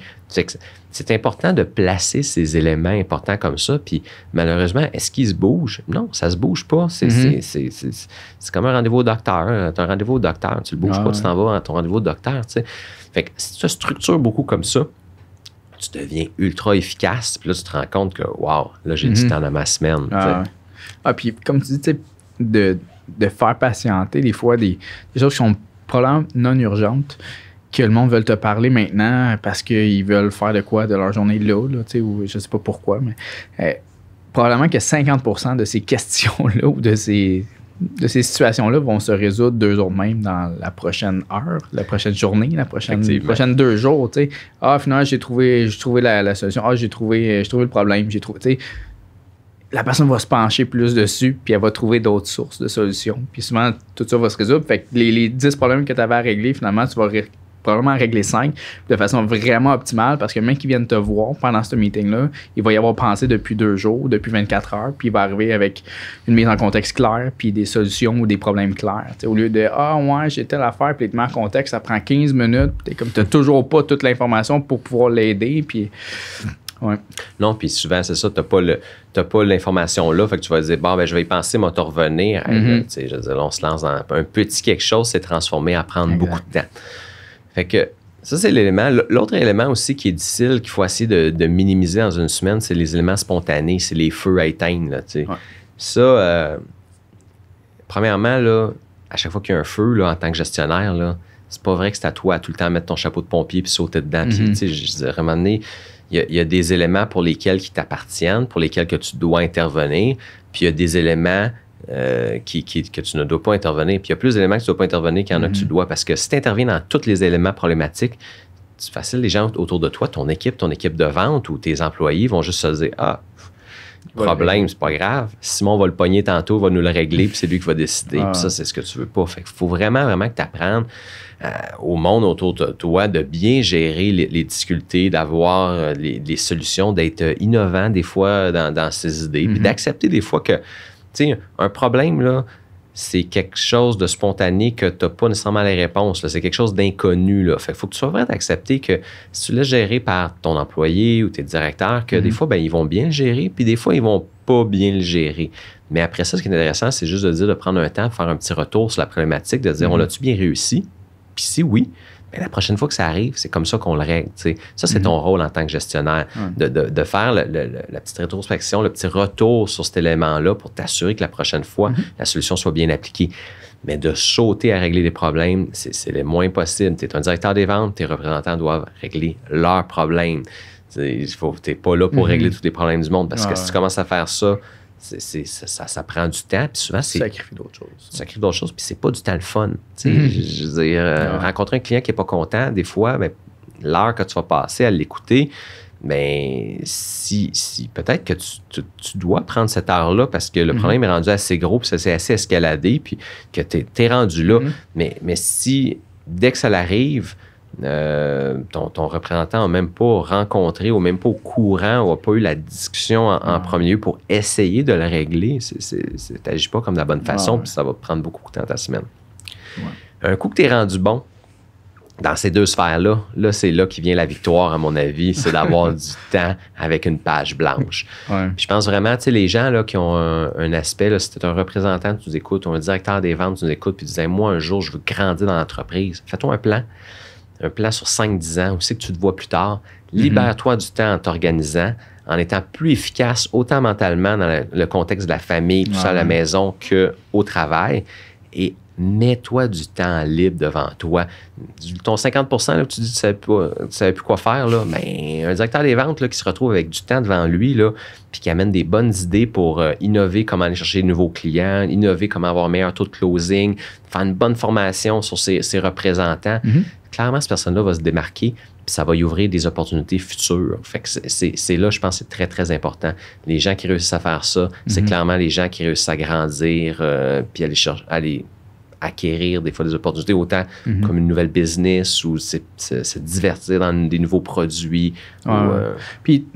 C'est important de placer ces éléments importants comme ça. Puis malheureusement, est-ce qu'ils se bougent? Non, ça se bouge pas. C'est comme un rendez-vous au docteur. Tu as un rendez-vous au docteur. Tu le bouges pas, tu t'en vas à ton rendez-vous au docteur. T'sais. Fait que si tu structures beaucoup comme ça, tu deviens ultra efficace. Puis là, tu te rends compte que, wow, là, j'ai du temps dans ma semaine. Puis comme tu dis, de faire patienter des fois des choses qui sont probablement non urgentes, que le monde veut te parler maintenant parce qu'ils veulent faire de quoi de leur journée là ou je sais pas pourquoi, mais probablement que 50% de ces questions-là ou de ces situations-là vont se résoudre 2 jours de même dans la prochaine heure, la prochaine journée, la prochaine 2 jours. T'sais. Finalement, j'ai trouvé la solution. J'ai trouvé le problème. La personne va se pencher plus dessus, puis elle va trouver d'autres sources de solutions. Puis souvent, tout ça va se résoudre. Fait que les 10 problèmes que tu avais à régler, finalement, tu vas probablement régler 5 de façon vraiment optimale parce que le mec qui vient de te voir pendant ce meeting-là, il va y avoir pensé depuis 2 jours, depuis 24 heures, puis il va arriver avec une mise en contexte claire, puis des solutions ou des problèmes clairs. T'sais, au lieu de « Ah, ouais, j'ai telle affaire », puis il te met en contexte, ça prend 15 minutes, puis tu n'as toujours pas toute l'information pour pouvoir l'aider, puis... Ouais. Non, puis souvent, c'est ça, t'as pas l'information là, fait que tu vas dire, je vais y penser, moi, te revenir. Je veux dire, on se lance dans un petit quelque chose, c'est transformé à prendre beaucoup de temps. Fait que ça, c'est l'élément. L'autre élément aussi qui est difficile, qu'il faut essayer de minimiser dans une semaine, c'est les éléments spontanés, c'est les feux à éteindre. Là, ça, premièrement, là, à chaque fois qu'il y a un feu, là, en tant que gestionnaire, là, c'est pas vrai que c'est à toi tout le temps de mettre ton chapeau de pompier puis sauter dedans. Je dirais, à un moment donné, il y a des éléments pour lesquels qui t'appartiennent, pour lesquels que tu dois intervenir, puis il y a des éléments que tu ne dois pas intervenir. Puis il y a plus d'éléments que tu ne dois pas intervenir qu'il y en a que tu dois. Parce que si tu interviens dans tous les éléments problématiques, c'est facile, les gens autour de toi, ton équipe de vente ou tes employés vont juste se dire « Ah, problème, c'est pas grave. Simon va le pogner tantôt, va nous le régler, puis c'est lui qui va décider. » Puis ça, c'est ce que tu veux pas. Fait qu'il faut vraiment que tu apprennes au monde autour de toi de bien gérer les difficultés, d'avoir les solutions, d'être innovant des fois dans ses idées, puis d'accepter des fois que, tu sais, un problème, là, c'est quelque chose de spontané que tu n'as pas nécessairement les réponses. Là. C'est quelque chose d'inconnu. Là. Fait qu'il faut que tu sois prêt à accepter que si tu l'as géré par ton employé ou tes directeurs, que des fois, ils vont bien le gérer, puis des fois, ils vont pas bien le gérer. Mais après ça, ce qui est intéressant, c'est juste de dire, de prendre un temps pour faire un petit retour sur la problématique, de dire, on a-tu bien réussi? Puis si oui, la prochaine fois que ça arrive, c'est comme ça qu'on le règle. T'sais. Ça, c'est ton rôle en tant que gestionnaire, de faire la petite rétrospection, le petit retour sur cet élément-là pour t'assurer que la prochaine fois, la solution soit bien appliquée. Mais de sauter à régler des problèmes, c'est le moins possible. Tu es un directeur des ventes, tes représentants doivent régler leurs problèmes. Tu n'es pas là pour régler tous les problèmes du monde parce que si tu commences à faire ça, ça prend du temps, puis souvent, c'est... Sacrifie d'autres choses. Sacrifie d'autres choses, puis c'est pas du temps le fun. Je veux dire, rencontrer un client qui est pas content, des fois, l'heure que tu vas passer à l'écouter, si peut-être que tu dois prendre cette heure-là parce que le problème est rendu assez gros, puis ça s'est assez escaladé, puis que t'es rendu là. Mais si, dès que ça l'arrive, ton représentant n'a même pas rencontré ou même pas au courant ou n'a pas eu la discussion en premier lieu pour essayer de le régler, t'agis pas comme de la bonne façon, puis ça va prendre beaucoup de temps ta semaine. Un coup que tu es rendu bon, dans ces deux sphères-là, là, c'est là qui vient la victoire, à mon avis, c'est d'avoir du temps avec une page blanche. Ouais. Puis je pense vraiment, tu sais, les gens là, qui ont un aspect, là, si tu es un représentant, tu nous écoutes, ou un directeur des ventes, tu nous écoutes, puis tu disais, moi, un jour, je veux grandir dans l'entreprise. Fais-toi un plan sur 5-10 ans, où c'est que tu te vois plus tard. Libère-toi du temps en t'organisant, en étant plus efficace, autant mentalement dans le contexte de la famille, tout ça à la maison, qu'au travail. Et mets-toi du temps libre devant toi. Ton 50%, là, tu dis que tu ne savais plus quoi faire, là, ben, un directeur des ventes là, qui se retrouve avec du temps devant lui, là, puis qui amène des bonnes idées pour innover comment aller chercher de nouveaux clients, innover comment avoir un meilleur taux de closing, faire une bonne formation sur ses représentants. Clairement, cette personne-là va se démarquer, puis ça va y ouvrir des opportunités futures. Fait que c'est là, je pense, c'est très, très important. Les gens qui réussissent à faire ça, c'est clairement les gens qui réussissent à grandir, puis aller acquérir des fois des opportunités, autant comme une nouvelle business ou se divertir dans des nouveaux produits. Puis,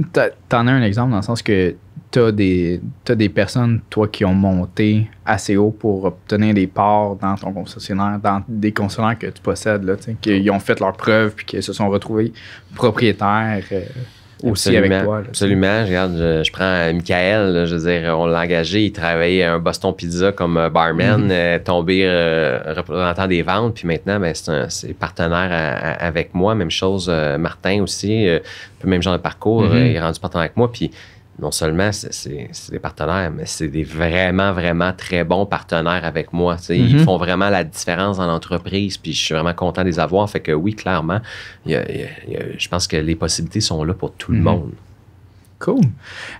t'en as un exemple dans le sens que t'as des personnes, toi, qui ont monté assez haut pour obtenir des parts dans ton concessionnaire, dans des concessionnaires que tu possèdes, là, qui ont fait leurs preuves puis qui se sont retrouvés propriétaires aussi avec toi. Là, absolument. Regarde, je prends Michael, là, je veux dire, on l'a engagé, il travaillait à un Boston Pizza comme barman, tombé représentant des ventes, puis maintenant, ben, c'est partenaire avec moi. Même chose, Martin aussi, un peu même genre de parcours, il est rendu partenaire avec moi, puis non seulement c'est des partenaires, mais c'est des vraiment, vraiment très bons partenaires avec moi. Ils font vraiment la différence dans l'entreprise, puis je suis vraiment content de les avoir. Fait que oui, clairement, je pense que les possibilités sont là pour tout le monde. Cool.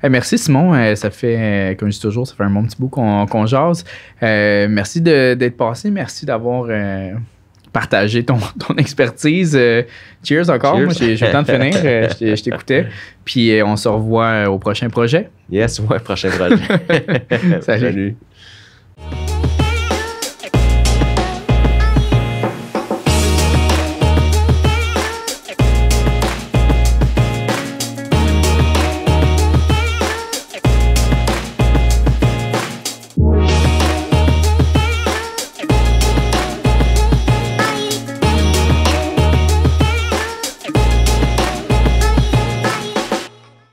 Merci Simon. Ça fait, comme je dis toujours, ça fait un bon petit bout qu'on jase. Merci d'être passé. Merci d'avoir partager ton expertise. Cheers encore. Cheers. Moi, j'ai le temps de finir. Je t'écoutais. Puis on se revoit au prochain projet. Yes, ouais, prochain projet. Salut.